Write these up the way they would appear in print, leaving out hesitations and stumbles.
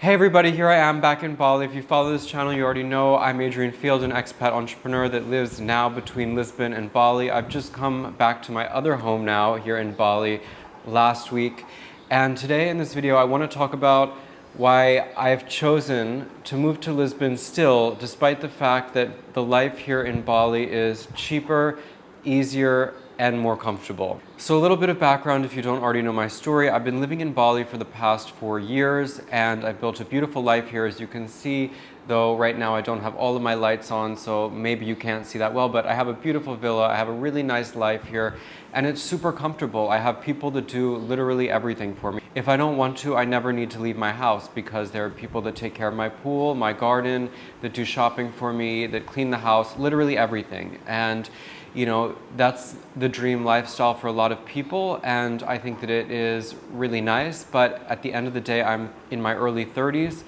Hey everybody, here I am back in Bali. If you follow this channel, you already know I'm Adrian Field, an expat entrepreneur that lives now between Lisbon and Bali. I've just come back to my other home now here in Bali last week. And today in this video, I want to talk about why I've chosen to move to Lisbon still, despite the fact that the life here in Bali is cheaper, easier, and more comfortable. So a little bit of background if you don't already know my story. I've been living in Bali for the past 4 years and I've built a beautiful life here, as you can see, though right now I don't have all of my lights on, so maybe you can't see that well, but I have a beautiful villa, I have a really nice life here, and it's super comfortable. I have people that do literally everything for me. If I don't want to, I never need to leave my house because there are people that take care of my pool, my garden, that do shopping for me, that clean the house, literally everything. And you know, that's the dream lifestyle for a lot of people, and I think that it is really nice, but at the end of the day, I'm in my early 30s,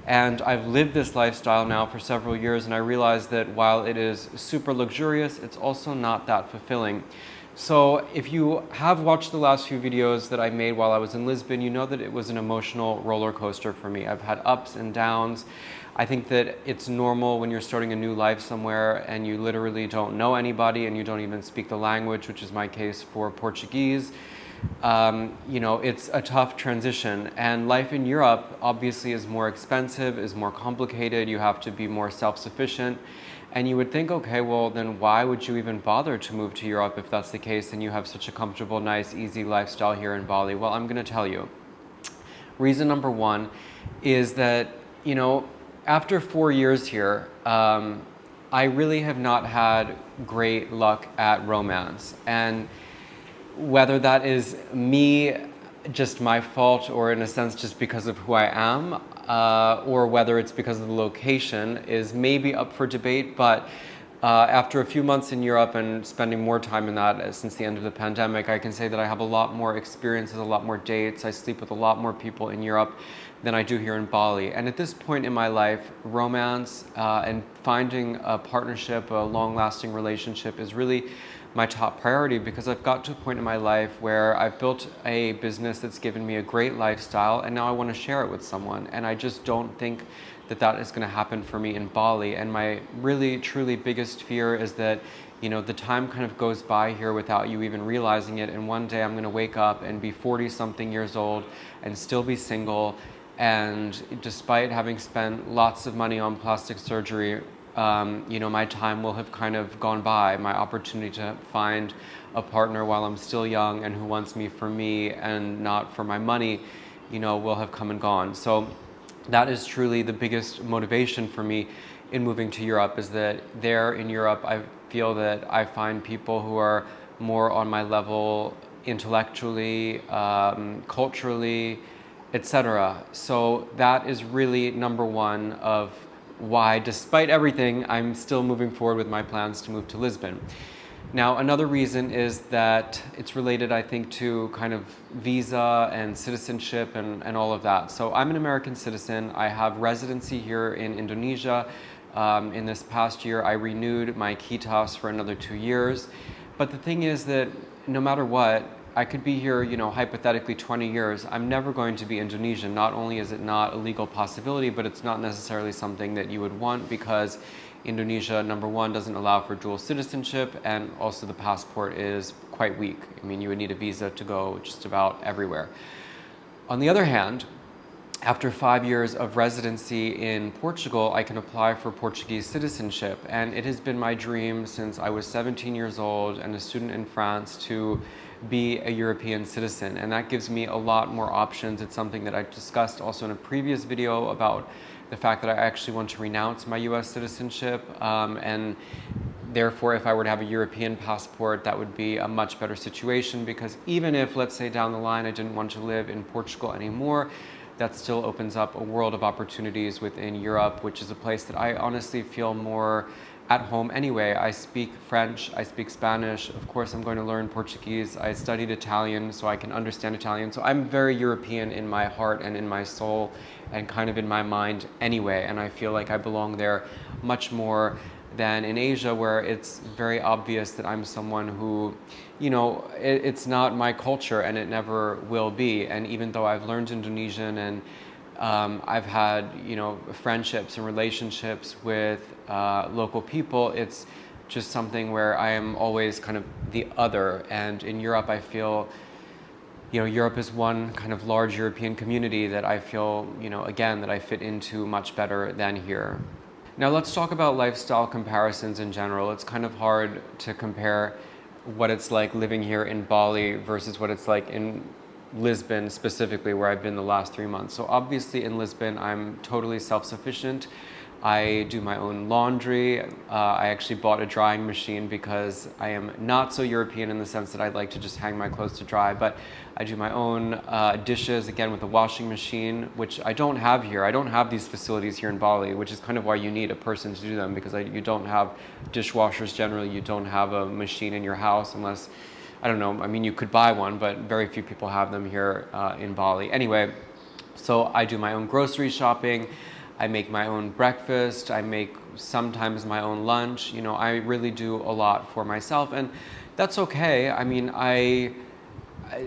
and I've lived this lifestyle now for several years, and I realize that while it is super luxurious, it's also not that fulfilling. So if you have watched the last few videos that I made while I was in Lisbon, you know that it was an emotional roller coaster for me. I've had ups and downs. I think that it's normal when you're starting a new life somewhere and you literally don't know anybody and you don't even speak the language, which is my case for Portuguese. You know, it's a tough transition, and life in Europe obviously is more expensive, is more complicated. You have to be more self-sufficient. And you would think, okay, well, then why would you even bother to move to Europe if that's the case and you have such a comfortable, nice, easy lifestyle here in Bali? Well, I'm going to tell you. Reason number one is that, you know, after 4 years here, I really have not had great luck at romance. And whether that is me, just my fault, or in a sense just because of who I am, or whether it's because of the location, is maybe up for debate. But after a few months in Europe and spending more time in that since the end of the pandemic, I can say that I have a lot more experiences, a lot more dates. I sleep with a lot more people in Europe than I do here in Bali. And at this point in my life, romance and finding a partnership, a long-lasting relationship is really my top priority, because I've got to a point in my life where I've built a business that's given me a great lifestyle, and now I want to share it with someone. And I just don't think that that is going to happen for me in Bali. And my really, truly biggest fear is that, you know, the time kind of goes by here without you even realizing it. And one day I'm going to wake up and be 40-something years old and still be single. And despite having spent lots of money on plastic surgery, you know, my time will have kind of gone by. My opportunity to find a partner while I'm still young and who wants me for me and not for my money, you know, will have come and gone. So that is truly the biggest motivation for me in moving to Europe, is that there in Europe, I feel that I find people who are more on my level intellectually, culturally, etc. So that is really number one of why, despite everything, I'm still moving forward with my plans to move to Lisbon. Now, another reason is that it's related, I think, to kind of visa and citizenship and all of that. So I'm an American citizen. I have residency here in Indonesia. In this past year, I renewed my KITAS for another 2 years. But the thing is that no matter what, I could be here, you know, hypothetically 20 years. I'm never going to be Indonesian. Not only is it not a legal possibility, but it's not necessarily something that you would want, because Indonesia, number one, doesn't allow for dual citizenship, and also the passport is quite weak. I mean, you would need a visa to go just about everywhere. On the other hand, after 5 years of residency in Portugal, I can apply for Portuguese citizenship. And it has been my dream since I was 17 years old and a student in France to be a European citizen. And that gives me a lot more options. It's something that I discussed also in a previous video about the fact that I actually want to renounce my US citizenship. And therefore, if I were to have a European passport, that would be a much better situation, because even if, let's say down the line, I didn't want to live in Portugal anymore, that still opens up a world of opportunities within Europe, which is a place that I honestly feel more at home anyway. I speak French, I speak Spanish, of course I'm going to learn Portuguese, I studied Italian so I can understand Italian, so I'm very European in my heart and in my soul and kind of in my mind anyway, and I feel like I belong there much more than in Asia, where it's very obvious that I'm someone who, you know, it's not my culture and it never will be. And even though I've learned Indonesian and I've had, friendships and relationships with local people. It's just something where I am always kind of the other. And in Europe, I feel, Europe is one kind of large European community that I feel, again, that I fit into much better than here. Now let's talk about lifestyle comparisons in general. It's kind of hard to compare what it's like living here in Bali versus what it's like in Lisbon specifically, where I've been the last 3 months. So obviously in Lisbon, I'm totally self-sufficient. I do my own laundry. I actually bought a drying machine because I am not so European in the sense that I like to just hang my clothes to dry, but I do my own dishes, again, with a washing machine, which I don't have here. I don't have these facilities here in Bali, which is kind of why you need a person to do them, because you don't have dishwashers generally. You don't have a machine in your house unless, I don't know, I mean, you could buy one, but very few people have them here in Bali. Anyway, so I do my own grocery shopping. I make my own breakfast. I make sometimes my own lunch. I really do a lot for myself, and that's okay. I mean, I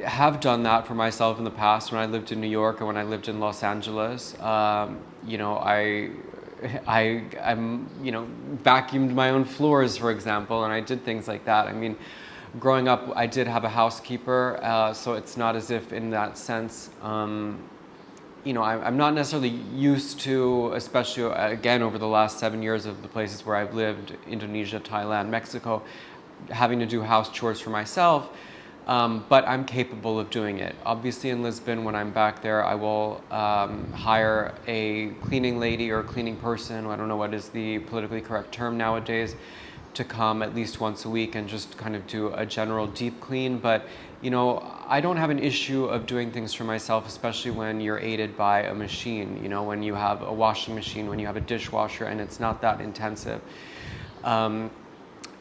have done that for myself in the past when I lived in New York or when I lived in Los Angeles. I'm vacuumed my own floors, for example, and I did things like that. I mean, growing up, I did have a housekeeper, so it's not as if in that sense, I'm not necessarily used to, especially again over the last 7 years of the places where I've lived, Indonesia, Thailand, Mexico, having to do house chores for myself, but I'm capable of doing it. Obviously in Lisbon, when I'm back there, I will hire a cleaning lady or a cleaning person, I don't know what is the politically correct term nowadays, to come at least once a week and just kind of do a general deep clean. But I don't have an issue of doing things for myself, especially when you're aided by a machine, when you have a washing machine, when you have a dishwasher, and it's not that intensive.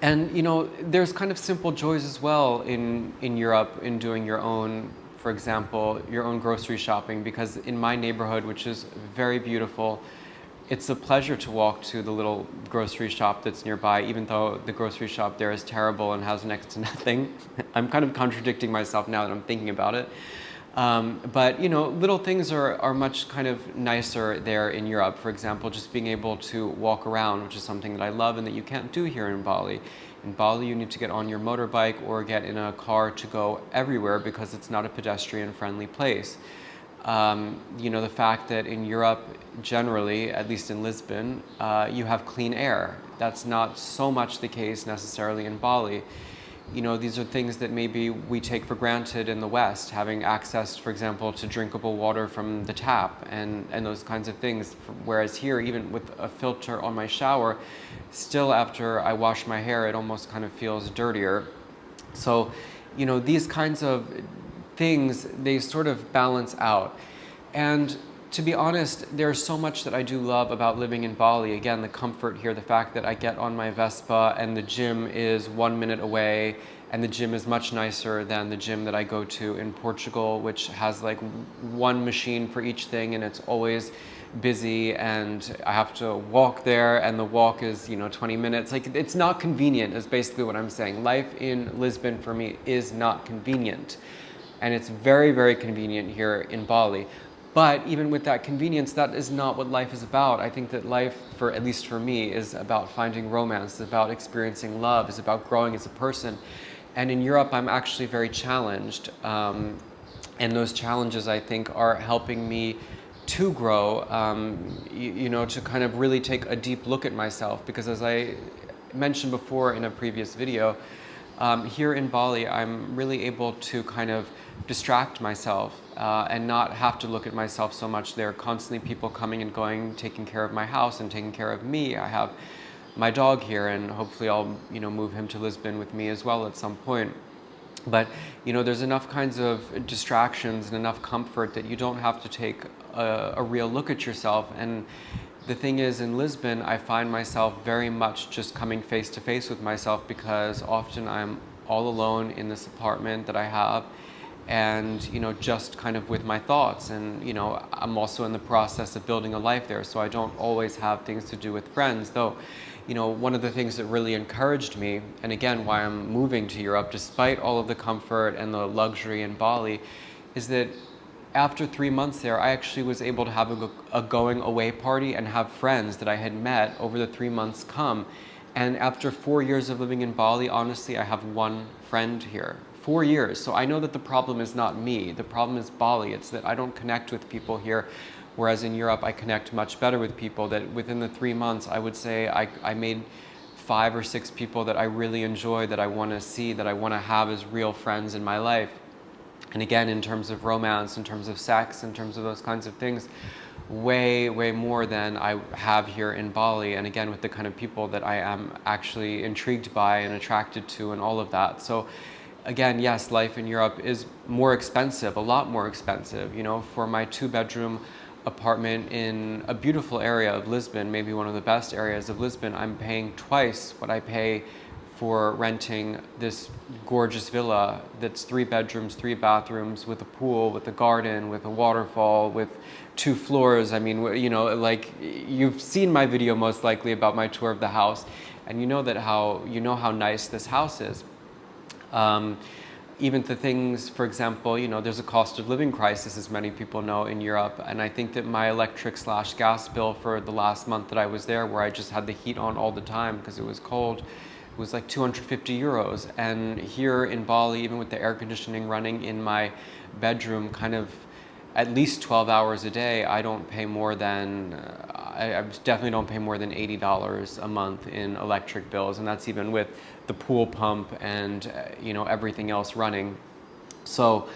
There's kind of simple joys as well in Europe in doing your own, for example, your own grocery shopping, because in my neighborhood, which is very beautiful, it's a pleasure to walk to the little grocery shop that's nearby, even though the grocery shop there is terrible and has next to nothing. I'm kind of contradicting myself now that I'm thinking about it. But little things are much kind of nicer there in Europe. For example, just being able to walk around, which is something that I love and that you can't do here in Bali. In Bali, you need to get on your motorbike or get in a car to go everywhere because it's not a pedestrian-friendly place. The fact that in Europe, generally, at least in Lisbon, you have clean air. That's not so much the case necessarily in Bali. These are things that maybe we take for granted in the West, having access, for example, to drinkable water from the tap and those kinds of things. Whereas here, even with a filter on my shower, still after I wash my hair, it almost kind of feels dirtier. So, these kinds of things, they sort of balance out. And to be honest, there's so much that I do love about living in Bali. Again, the comfort here, the fact that I get on my Vespa and the gym is 1 minute away, and the gym is much nicer than the gym that I go to in Portugal, which has like one machine for each thing, and it's always busy, and I have to walk there, and the walk is 20 minutes. Like, it's not convenient is basically what I'm saying. Life in Lisbon for me is not convenient, and it's very, very convenient here in Bali. But even with that convenience, that is not what life is about. I think that life, at least for me, is about finding romance, it's about experiencing love, it's about growing as a person. And in Europe, I'm actually very challenged. And those challenges, I think, are helping me to grow, to kind of really take a deep look at myself. Because as I mentioned before in a previous video, here in Bali, I'm really able to kind of distract myself and not have to look at myself so much. There are constantly people coming and going, taking care of my house and taking care of me. I have my dog here, and hopefully I'll move him to Lisbon with me as well at some point. But there's enough kinds of distractions and enough comfort that you don't have to take a real look at yourself. And the thing is, in Lisbon, I find myself very much just coming face to face with myself, because often I'm all alone in this apartment that I have, and just kind of with my thoughts. And I'm also in the process of building a life there, so I don't always have things to do with friends. Though one of the things that really encouraged me, and again why I'm moving to Europe despite all of the comfort and the luxury in Bali, is that after 3 months there, I actually was able to have a going away party and have friends that I had met over the 3 months come. And after 4 years of living in Bali, honestly, I have one friend here. 4 years. So I know that the problem is not me. The problem is Bali. It's that I don't connect with people here. Whereas in Europe, I connect much better with people. That within the 3 months, I would say I made 5 or 6 people that I really enjoy, that I want to see, that I want to have as real friends in my life. And again, in terms of romance, in terms of sex, in terms of those kinds of things, way, way more than I have here in Bali. And again, with the kind of people that I am actually intrigued by and attracted to and all of that. So again, yes, life in Europe is more expensive, a lot more expensive. You know, for my 2-bedroom apartment in a beautiful area of Lisbon, maybe one of the best areas of Lisbon, I'm paying twice what I pay for renting this gorgeous villa that's 3 bedrooms, 3 bathrooms, with a pool, with a garden, with a waterfall, with 2 floors. I mean, you know, like, you've seen my video most likely about my tour of the house, and you know how nice this house is. Even the things, for example, you know, there's a cost of living crisis, as many people know, in Europe. And I think that my electric/gas bill for the last month that I was there, where I just had the heat on all the time because it was cold, it was like 250 euros. And here in Bali, even with the air conditioning running in my bedroom kind of at least 12 hours a day, I don't pay more than, I definitely don't pay more than $80 a month in electric bills. And that's even with the pool pump and, you know, everything else running. So,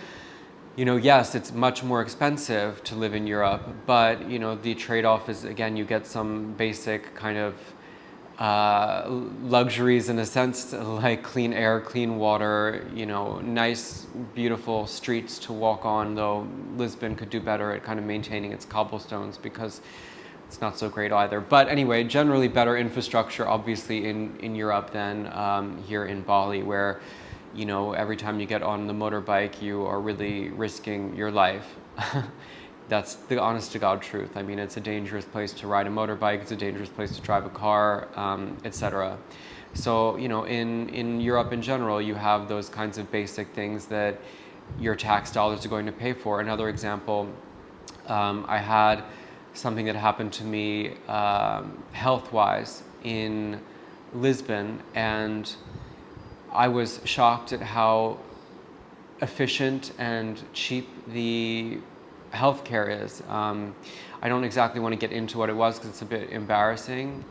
you know, yes, it's much more expensive to live in Europe, but, you know, the trade-off is, again, you get some basic kind of luxuries in a sense, like clean air, clean water, you know, nice, beautiful streets to walk on, though Lisbon could do better at kind of maintaining its cobblestones because it's not so great either. But anyway, generally better infrastructure, obviously, in Europe than here in Bali, where, you know, every time you get on the motorbike, you are really risking your life. That's the honest to God truth. I mean, it's a dangerous place to ride a motorbike, it's a dangerous place to drive a car, etc. So, you know, in Europe in general, you have those kinds of basic things that your tax dollars are going to pay for. Another example, I had something that happened to me health-wise in Lisbon, and I was shocked at how efficient and cheap the healthcare is. I don't exactly want to get into what it was because it's a bit embarrassing,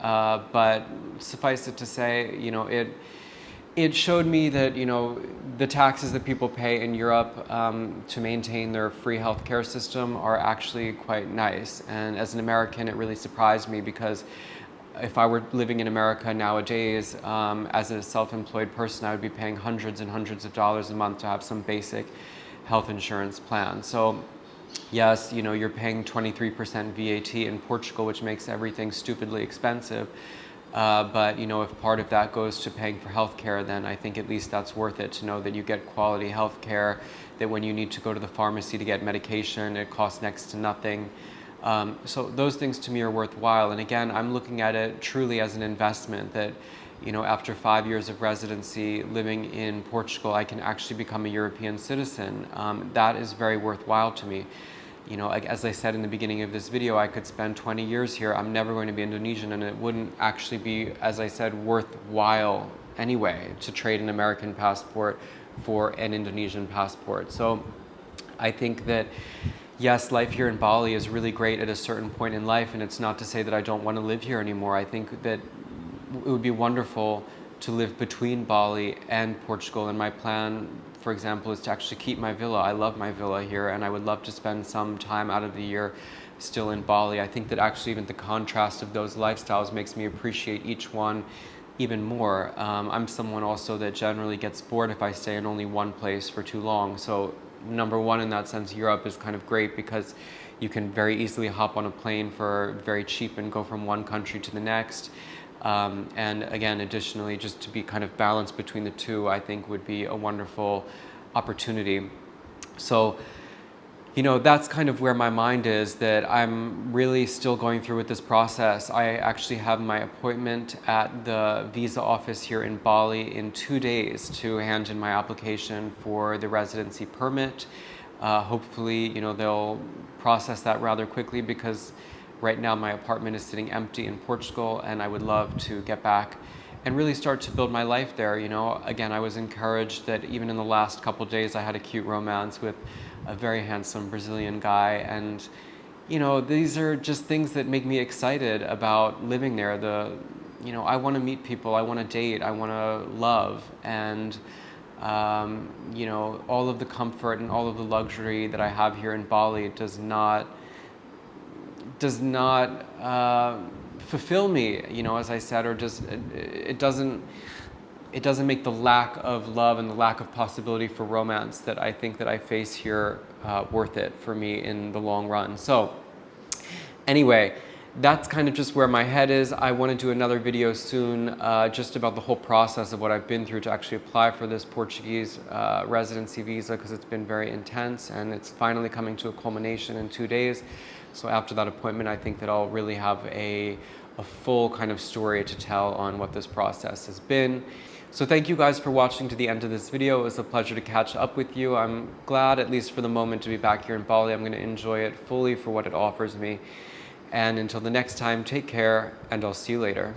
but suffice it to say, you know, it showed me that, you know, the taxes that people pay in Europe to maintain their free healthcare system are actually quite nice. And as an American, it really surprised me because if I were living in America nowadays, as a self-employed person, I would be paying hundreds and hundreds of dollars a month to have some basic health insurance plan. So yes, you know, you're paying 23% VAT in Portugal, which makes everything stupidly expensive. But, you know, if part of that goes to paying for healthcare, then I think at least that's worth it to know that you get quality healthcare, that when you need to go to the pharmacy to get medication, it costs next to nothing. So those things to me are worthwhile. And again, I'm looking at it truly as an investment that, you know, after 5 years of residency living in Portugal, I can actually become a European citizen. That is very worthwhile to me. You know, like, as I said in the beginning of this video, I could spend 20 years here. I'm never going to be Indonesian, and it wouldn't actually be, as I said, worthwhile anyway to trade an American passport for an Indonesian passport. So I think that, yes, life here in Bali is really great at a certain point in life, and it's not to say that I don't want to live here anymore. I think that it would be wonderful to live between Bali and Portugal, and my plan, for example, is to actually keep my villa. I love my villa here, and I would love to spend some time out of the year still in Bali. I think that actually even the contrast of those lifestyles makes me appreciate each one even more. I'm someone also that generally gets bored if I stay in only one place for too long. So number one, in that sense, Europe is kind of great because you can very easily hop on a plane for very cheap and go from one country to the next. And again, additionally, just to be kind of balanced between the two, I think would be a wonderful opportunity. So, you know, that's kind of where my mind is, that I'm really still going through with this process. I actually have my appointment at the visa office here in Bali in 2 days to hand in my application for the residency permit. Hopefully, they'll process that rather quickly, because right now my apartment is sitting empty in Portugal, and I would love to get back and really start to build my life there. Again, I was encouraged that even in the last couple of days I had a cute romance with a very handsome Brazilian guy, and these are just things that make me excited about living there. I want to meet people, I want to date, I want to love, and all of the comfort and all of the luxury that I have here in Bali does not fulfill me, as I said, or just it doesn't make the lack of love and the lack of possibility for romance that I think that I face here worth it for me in the long run. So anyway, that's kind of just where my head is. I want to do another video soon just about the whole process of what I've been through to actually apply for this Portuguese residency visa, because it's been very intense and it's finally coming to a culmination in 2 days. So after that appointment, I think that I'll really have a full kind of story to tell on what this process has been. So thank you guys for watching to the end of this video. It was a pleasure to catch up with you. I'm glad, at least for the moment, to be back here in Bali. I'm going to enjoy it fully for what it offers me. And until the next time, take care, and I'll see you later.